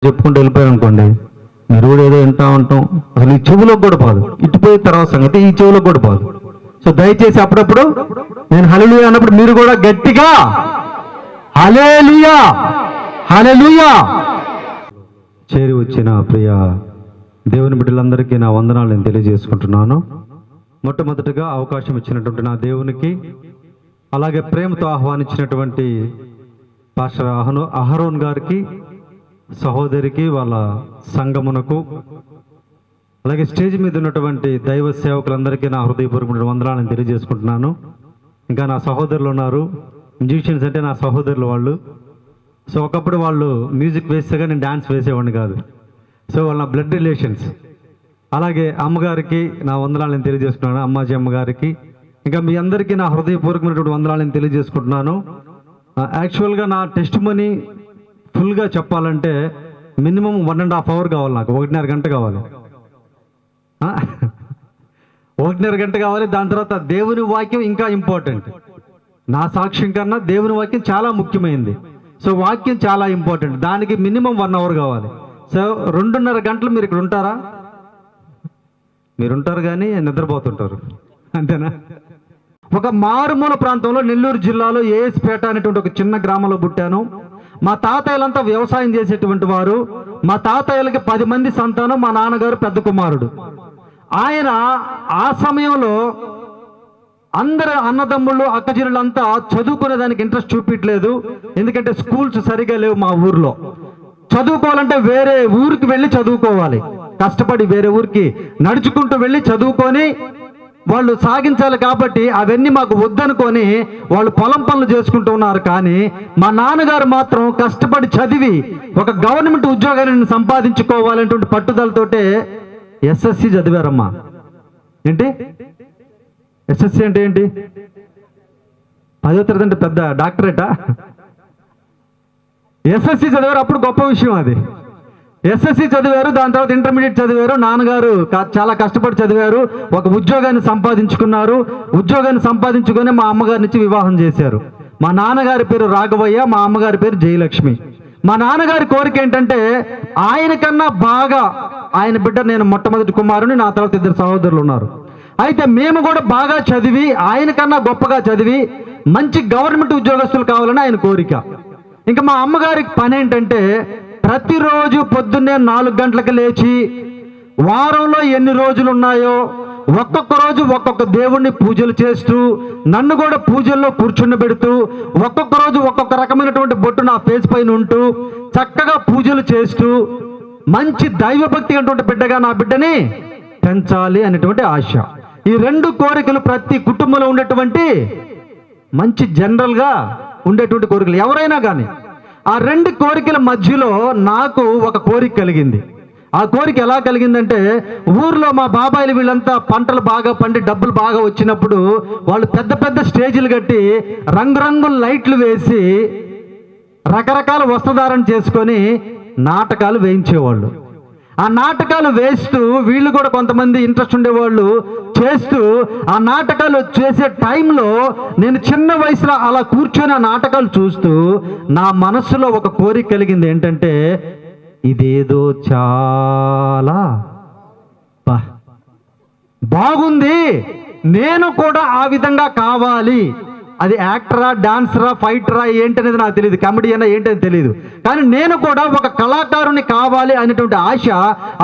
చెప్పుకుంటూ వెళ్ళిపోయారు అనుకోండి, మీరు కూడా ఏదో వింటా ఉంటాం, అసలు ఈ చెవులోకి కూడా పోదు. ఇటుపోయిన తర్వాత సంగతి ఈ చెవులోకి కూడా పోదు. సో దయచేసి అప్పుడప్పుడు నేను హల్లెలూయా అన్నప్పుడు మీరు కూడా గట్టిగా హల్లెలూయా హల్లెలూయా చేరి వచ్చిన ప్రియ దేవుని బిడ్డలందరికీ నా వందనాలు నేను తెలియజేసుకుంటున్నాను. మొట్టమొదటిగా అవకాశం ఇచ్చినటువంటి నా దేవునికి, అలాగే ప్రేమతో ఆహ్వానించినటువంటి పాస్టర్ అహరోన్ గారికి, సహోదరికి, వాళ్ళ సంఘమునకు, అలాగే స్టేజ్ మీద ఉన్నటువంటి దైవ సేవకులందరికీ నా హృదయపూర్వక వందనాలను తెలియజేసుకుంటున్నాను. ఇంకా నా సహోదరులు ఉన్నారు, మ్యూజిషియన్స్ అంటే నా సహోదరులు వాళ్ళు. సో ఒకప్పుడు వాళ్ళు మ్యూజిక్ వేస్తేగా నేను డ్యాన్స్ వేసేవాడిని కాదు. సో వాళ్ళ నా బ్లడ్ రిలేషన్స్. అలాగే అమ్మగారికి నా వందనాలను తెలియజేసుకున్నాను, అమ్మాజీ అమ్మగారికి. ఇంకా మీ అందరికీ నా హృదయపూర్వకమైనటువంటి వందనాలను తెలియజేసుకుంటున్నాను. యాక్చువల్గా నా టెస్ట్ మనీ ఫుల్గా చెప్పాలంటే మినిమం 1.5 hour కావాలి, నాకు 1.5 గంట కావాలి, 1.5 గంట కావాలి. దాని తర్వాత దేవుని వాక్యం ఇంకా ఇంపార్టెంట్. నా సాక్ష్యం కన్నా దేవుని వాక్యం చాలా ముఖ్యమైనది. సో వాక్యం చాలా ఇంపార్టెంట్, దానికి మినిమం 1 hour కావాలి. సో 2.5 గంటలు మీరు ఇక్కడ ఉంటారా? మీరు ఉంటారు కానీ నిద్రపోతుంటారు, అంతేనా? ఒక మారుమూల ప్రాంతంలో నెల్లూరు జిల్లాలో ఏఎస్పేట అనేటువంటి ఒక చిన్న గ్రామంలో పుట్టాను. మా తాతయ్యలంతా వ్యవసాయం చేసేటువంటి వారు. మా తాతయ్యలకి 10 మంది సంతానం, మా నాన్నగారు పెద్ద కుమారుడు. ఆయన ఆ సమయంలో అందరు అన్నదమ్ముళ్ళు అక్కచెల్లెళ్ళంతా చదువుకునే దానికి ఇంట్రెస్ట్ చూపించలేదు. ఎందుకంటే స్కూల్స్ సరిగా లేవు మా ఊర్లో. చదువుకోవాలంటే వేరే ఊరికి వెళ్ళి చదువుకోవాలి, కష్టపడి వేరే ఊరికి నడుచుకుంటూ వెళ్ళి చదువుకొని వాళ్ళు సాగించాలి. కాబట్టి అవన్నీ మాకు వద్దనుకొని వాళ్ళు పొలం పనులు చేసుకుంటూ ఉన్నారు. కానీ మా నాన్నగారు మాత్రం కష్టపడి చదివి ఒక గవర్నమెంట్ ఉద్యోగాన్ని సంపాదించుకోవాలనేటువంటి పట్టుదలతోటే ఎస్ఎస్సి చదివారమ్మా. ఏంటి ఎస్ఎస్సి అంటే ఏంటి? 10వ తరగతి అంటే పెద్ద డాక్టరేటా? ఎస్ఎస్సి చదివారు, అప్పుడు గొప్ప విషయం అది. ఎస్ఎస్సి చదివారు, దాని తర్వాత ఇంటర్మీడియట్ చదివారు. నాన్నగారు చాలా కష్టపడి చదివారు, ఒక ఉద్యోగాన్ని సంపాదించుకున్నారు. ఉద్యోగాన్ని సంపాదించుకొని మా అమ్మగారి నుంచి వివాహం చేశారు. మా నాన్నగారి పేరు రాఘవయ్య, మా అమ్మగారి పేరు జయలక్ష్మి. మా నాన్నగారి కోరిక ఏంటంటే ఆయన కన్నా బాగా, ఆయన బిడ్డ నేను మొట్టమొదటి కుమారుని, నా తర్వాత 2 సహోదరులు ఉన్నారు. అయితే మేము కూడా బాగా చదివి ఆయన కన్నా గొప్పగా చదివి మంచి గవర్నమెంట్ ఉద్యోగస్తులు కావాలని ఆయన కోరిక. ఇంకా మా అమ్మగారికి పని ఏంటంటే ప్రతిరోజు పొద్దున్నే 4 గంటలకు లేచి వారంలో ఎన్ని రోజులు ఉన్నాయో ఒక్కొక్క రోజు ఒక్కొక్క దేవుణ్ణి పూజలు చేస్తూ, నన్ను కూడా పూజల్లో కూర్చుండబెడుతూ, ఒక్కొక్క రోజు ఒక్కొక్క రకమైనటువంటి బొట్టు నా ఫేస్ పైన ఉంటూ చక్కగా పూజలు చేస్తూ మంచి దైవభక్తి అనేటువంటి బిడ్డగా నా బిడ్డని పెంచాలి అనేటువంటి ఆశ. ఈ 2 కోరికలు ప్రతి కుటుంబంలో ఉండేటువంటి మంచి జనరల్గా ఉండేటువంటి కోరికలు ఎవరైనా కానీ. ఆ 2 కోరికల మధ్యలో నాకు ఒక కోరిక కలిగింది. ఆ కోరిక ఎలా కలిగిందంటే, ఊర్లో మా బాబాయిలు వీళ్ళంతా పంటలు బాగా పండి డబ్బులు బాగా వచ్చినప్పుడు వాళ్ళు పెద్ద పెద్ద స్టేజీలు కట్టి రంగురంగుల లైట్లు వేసి రకరకాల వస్త్రధారణ చేసుకొని నాటకాలు వేయించేవాళ్ళు. ఆ నాటకాలు వేస్తూ వీళ్ళు కూడా కొంతమంది ఇంట్రెస్ట్ ఉండేవాళ్ళు చేస్తూ, ఆ నాటకాలు చేసే టైంలో నేను చిన్న వయసులో అలా కూర్చొని ఆ నాటకాలు చూస్తూ నా మనసులో ఒక కోరిక కలిగింది. ఏంటంటే ఇదేదో చాలా బాగుంది, నేను కూడా ఆ విధంగా కావాలి. అది యాక్టరా, డాన్సరా, ఫైటరా ఏంటనేది నాకు తెలియదు, కామెడీనా ఏంటనేది తెలియదు. కానీ నేను కూడా ఒక కళాకారుని కావాలి అనేటువంటి ఆశ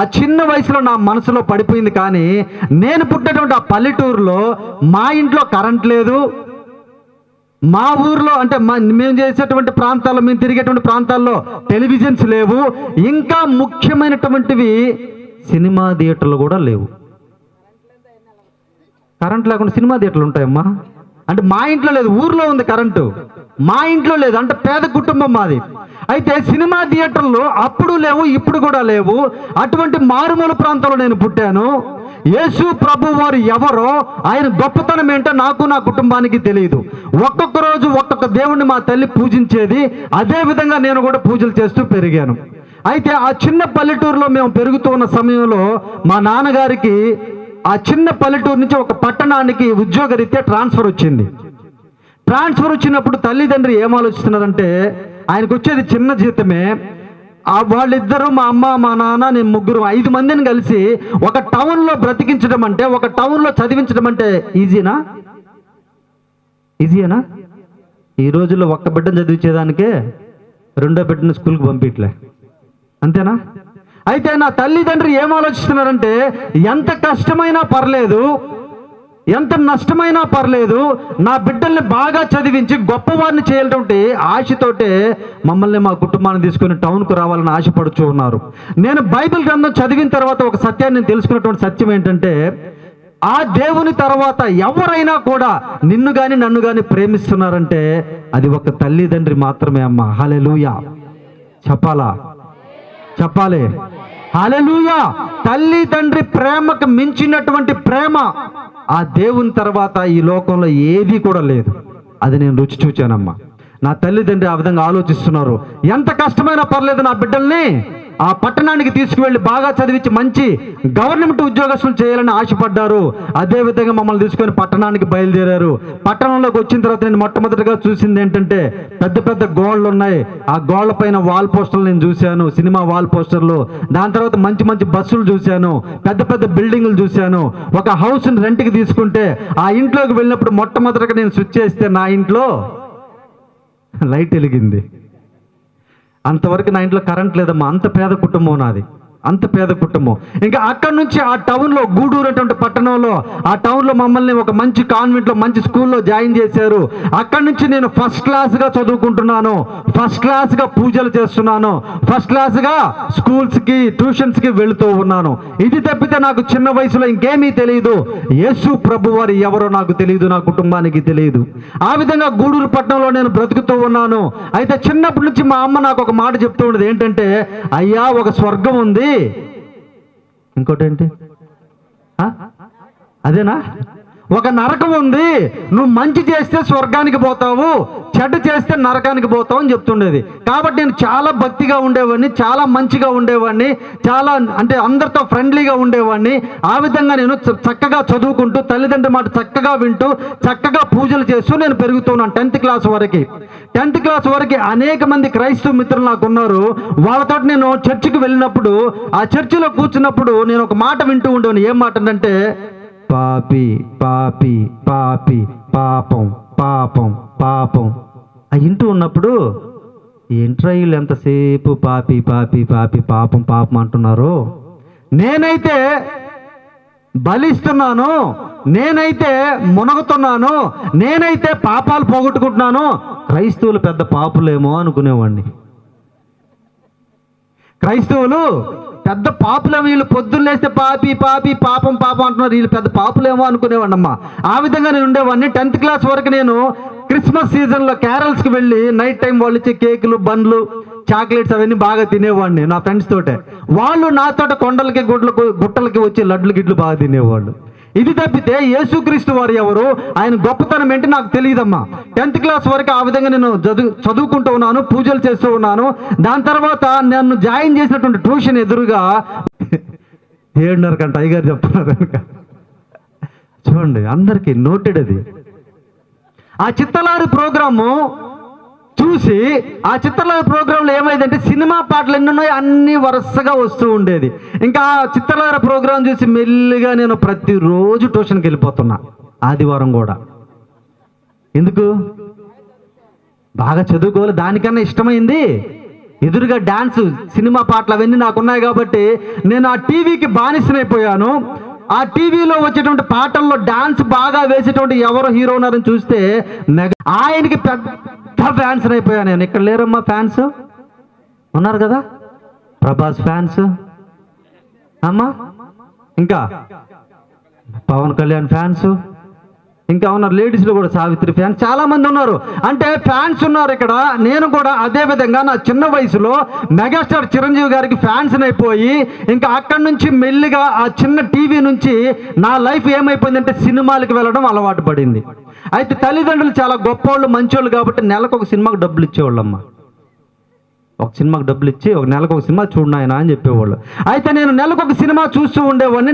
ఆ చిన్న వయసులో నా మనసులో పడిపోయింది. కానీ నేను పుట్టినటువంటి ఆ పల్లెటూరులో మా ఇంట్లో కరెంట్ లేదు. మా ఊర్లో అంటే మేము చేసేటువంటి ప్రాంతాల్లో, మేము తిరిగేటువంటి ప్రాంతాల్లో టెలివిజన్స్ లేవు. ఇంకా ముఖ్యమైనటువంటివి సినిమా థియేటర్లు కూడా లేవు. కరెంట్ లేకుండా సినిమా థియేటర్లు ఉంటాయమ్మా? అంటే మా ఇంట్లో లేదు, ఊర్లో ఉంది కరెంటు, మా ఇంట్లో లేదు. అంటే పేద కుటుంబం మాది. అయితే సినిమా థియేటర్లు అప్పుడు లేవు, ఇప్పుడు కూడా లేవు. అటువంటి మారుమూల ప్రాంతంలో నేను పుట్టాను. యేసు ప్రభు వారు ఎవరో, ఆయన గొప్పతనం ఏంటో నాకు నా కుటుంబానికి తెలియదు. ఒక్కొక్క రోజు ఒక్కొక్క దేవుణ్ణి మా తల్లి పూజించేది, అదే విధంగా నేను కూడా పూజలు చేస్తూ పెరిగాను. అయితే ఆ చిన్న పల్లెటూరులో మేము పెరుగుతూ ఉన్న సమయంలో మా నాన్నగారికి ఆ చిన్న పల్లెటూరు నుంచి ఒక పట్టణానికి ఉద్యోగరీత్యా ట్రాన్స్ఫర్ వచ్చింది. ట్రాన్స్ఫర్ వచ్చినప్పుడు తల్లిదండ్రులు ఏం ఆలోచిస్తున్నారంటే, ఆయనకు వచ్చేది చిన్న జీతమే, వాళ్ళిద్దరూ, మా అమ్మ మా నాన్న నేను ముగ్గురు 5 మందిని కలిసి ఒక టౌన్లో బ్రతికించడం అంటే, ఒక టౌన్లో చదివించడం అంటే ఈజీనా? ఈజీయేనా? ఈ రోజుల్లో ఒక్క బిడ్డను చదివించేదానికే రెండో బిడ్డను స్కూల్కి పంపించలే, అంతేనా? అయితే నా తల్లిదండ్రులు ఏం ఆలోచిస్తున్నారంటే, ఎంత కష్టమైనా పర్లేదు, ఎంత నష్టమైనా పర్లేదు, నా బిడ్డల్ని బాగా చదివించి గొప్పవారిని చేయాలంటే ఆశతోటే మమ్మల్ని, మా కుటుంబాన్ని తీసుకొని టౌన్కు రావాలని ఆశపడుతూ ఉన్నారు. నేను బైబిల్ గ్రంథం చదివిన తర్వాత ఒక సత్యాన్ని నేను తెలుసుకున్నటువంటి సత్యం ఏంటంటే, ఆ దేవుని తర్వాత ఎవరైనా కూడా నిన్ను కానీ నన్ను కానీ ప్రేమిస్తున్నారంటే అది ఒక తల్లిదండ్రి మాత్రమే అమ్మా. హల్లెలూయా చెప్పాలి. హల్లెలూయా. తల్లి తండ్రి ప్రేమకు మించినటువంటి ప్రేమ ఆ దేవుని తర్వాత ఈ లోకంలో ఏది కూడా లేదు. అది నేను రుచి చూచానమ్మా. నా తల్లిదండ్రి ఆ విధంగా ఆలోచిస్తున్నారు. ఎంత కష్టమైనా పర్లేదు, నా బిడ్డల్ని ఆ పట్టణానికి తీసుకువెళ్ళి బాగా చదివించి మంచి గవర్నమెంట్ ఉద్యోగస్తులు చేయాలని ఆశపడ్డారు. అదేవిధంగా మమ్మల్ని తీసుకొని పట్టణానికి బయలుదేరారు. పట్టణంలోకి వచ్చిన తర్వాత నేను మొట్టమొదటిగా చూసింది ఏంటంటే, పెద్ద పెద్ద గోడలు ఉన్నాయి. ఆ గోడల పైన వాల్ పోస్టర్లు నేను చూశాను, సినిమా వాల్ పోస్టర్లు. దాని తర్వాత మంచి మంచి బస్సులు చూశాను, పెద్ద పెద్ద బిల్డింగులు చూశాను. ఒక హౌస్ని రెంట్కి తీసుకుంటే ఆ ఇంట్లోకి వెళ్ళినప్పుడు మొట్టమొదటిగా నేను స్విచ్ చేస్తే నా ఇంట్లో లైట్ వెలిగింది. అంతవరకు నా ఇంట్లో కరెంట్ లేదమ్మా. అంత పేద కుటుంబం నాది, అంత పేద కుటుంబం. ఇంకా అక్కడి నుంచి ఆ టౌన్లో, గూడూరు అటువంటి పట్టణంలో, ఆ టౌన్లో మమ్మల్ని ఒక మంచి కాన్వెంట్లో, మంచి స్కూల్లో జాయిన్ చేశారు. అక్కడి నుంచి నేను ఫస్ట్ క్లాస్గా చదువుకుంటున్నాను, ఫస్ట్ క్లాస్గా పూజలు చేస్తున్నాను, ఫస్ట్ క్లాస్గా స్కూల్స్కి, ట్యూషన్స్కి వెళుతూ ఉన్నాను. ఇది తప్పితే నాకు చిన్న వయసులో ఇంకేమీ తెలియదు. యేసు ప్రభు వారు ఎవరో నాకు తెలియదు, నా కుటుంబానికి తెలియదు. ఆ విధంగా గూడూరు పట్టణంలో నేను బ్రతుకుతూ ఉన్నాను. అయితే చిన్నప్పటి నుంచి మా అమ్మ నాకు ఒక మాట చెప్తూ ఉండేది ఏంటంటే, అయ్యా ఒక స్వర్గం ఉంది, ఇంకోటి ఏంటి, అదేనా, ఒక నరకం ఉంది, నువ్వు మంచి చేస్తే స్వర్గానికి పోతావు, చెడ్డ చేస్తే నరకానికి పోతావు అని చెప్తుండేది. కాబట్టి నేను చాలా భక్తిగా ఉండేవాడిని, చాలా మంచిగా ఉండేవాడిని, చాలా అంటే అందరితో ఫ్రెండ్లీగా ఉండేవాడిని. ఆ విధంగా నేను చక్కగా చదువుకుంటూ, తల్లిదండ్రుల మాట చక్కగా వింటూ, చక్కగా పూజలు చేస్తూ నేను పెరుగుతున్నాను 10th క్లాస్ వరకు. 10th క్లాస్ వరకు అనేక మంది క్రైస్తవ మిత్రులు నాకు ఉన్నారు. వాళ్ళతో నేను చర్చికి వెళ్ళినప్పుడు, ఆ చర్చిలో కూర్చున్నప్పుడు నేను ఒక మాట వింటూ ఉండేవాడిని. ఏం మాట అంటే, పాపి పాపి పాపి పాపం పాపం పాపం ఆ ఇంటూ ఉన్నప్పుడు, ఇంట్రాయిలు ఎంతసేపు పాపి పాపి పాపి పాపం పాపం అంటున్నారు, నేనైతే బలిస్తున్నాను, నేనైతే మునగుతున్నాను, నేనైతే పాపాలు పోగొట్టుకుంటున్నాను, క్రైస్తవులు పెద్ద పాపులేమో అనుకునేవాడిని. క్రైస్తవులు పెద్ద పాపులేమో, వీళ్ళు పొద్దున్న లేస్తే పాపి పాపి పాపం పాపం అంటున్నారు, వీళ్ళు పెద్ద పాపులేమో అనుకునేవాడిని అమ్మా. ఆ విధంగా నేను ఉండేవాడిని. 10th క్లాస్ వరకు నేను క్రిస్మస్ సీజన్లో క్యారల్స్కి వెళ్ళి నైట్ టైం వాళ్ళు ఇచ్చే కేకులు, బండ్లు, చాక్లెట్స్ అవన్నీ బాగా తినేవాడిని నా ఫ్రెండ్స్ తోటే. వాళ్ళు నాతోట కొండలకి, గుట్టలకి వచ్చి లడ్లు గిడ్లు బాగా తినేవాళ్ళు. ఇది తప్పితే యేసుక్రీస్తు వారు ఎవరు, ఆయన గొప్పతనం ఏంటి నాకు తెలియదమ్మా. 10th క్లాస్ వరకు ఆ విధంగా నేను చదువుకుంటూ ఉన్నాను, పూజలు చేస్తూ ఉన్నాను. దాని తర్వాత నన్ను జాయిన్ చేసినటువంటి ట్యూషన్ ఎదురుగా 7:30 గంట అయ్యగారు చెప్తున్నారు. చూడండి, అందరికీ నోటెడ్ అది. ఆ చిత్తలారి ప్రోగ్రాము చూసి, ఆ చిత్రలహరి ప్రోగ్రాంలో ఏమైందంటే, సినిమా పాటలు ఎన్ని ఉన్నాయో అన్నీ వరుసగా వస్తూ ఉండేది. ఇంకా ఆ చిత్రలహరి ప్రోగ్రాం చూసి మెల్లిగా నేను ప్రతిరోజు ట్యూషన్కి వెళ్ళిపోతున్నా, ఆదివారం కూడా. ఎందుకు? బాగా చదువుకోవాలి, దానికన్నా ఇష్టమైంది ఎదురుగా డాన్స్, సినిమా పాటలు అవన్నీ నాకున్నాయి కాబట్టి నేను ఆ టీవీకి బానిసనైపోయాను. ఆ టీవీలో వచ్చేటువంటి పాటల్లో డాన్స్ బాగా వేసేటువంటి ఎవరో హీరో ఉన్నారని చూస్తే ఆయనకి పెద్ద ఫ్యాన్స్ అయిపోయాను నేను. ఇక్కడ లేరమ్మా ఫ్యాన్స్, ఉన్నారు కదా, ప్రభాస్ ఫ్యాన్స్ అమ్మా, ఇంకా పవన్ కళ్యాణ్ ఫ్యాన్స్, ఇంకా ఉన్నారు లేడీస్లో కూడా సావిత్రి ఫ్యాన్స్, చాలా మంది ఉన్నారు. అంటే ఫ్యాన్స్ ఉన్నారు ఇక్కడ. నేను కూడా అదే విధంగా నా చిన్న వయసులో మెగాస్టార్ చిరంజీవి గారికి ఫ్యాన్స్ అయిపోయి, ఇంకా అక్కడి నుంచి మెల్లిగా ఆ చిన్న టీవీ నుంచి నా లైఫ్ ఏమైపోయిందంటే సినిమాలకు వెళ్ళడం అలవాటు పడింది. అయితే తల్లిదండ్రులు చాలా గొప్పవాళ్ళు, మంచోళ్ళు కాబట్టి నెలకు ఒక సినిమాకు డబ్బులు ఇచ్చేవాళ్ళమ్మా. ఒక సినిమాకి డబ్బులు ఇచ్చి, ఒక నెలకు ఒక సినిమా చూడు నాయనా అని చెప్పేవాళ్ళు. అయితే నేను నెలకు ఒక సినిమా చూస్తూ ఉండేవాడిని.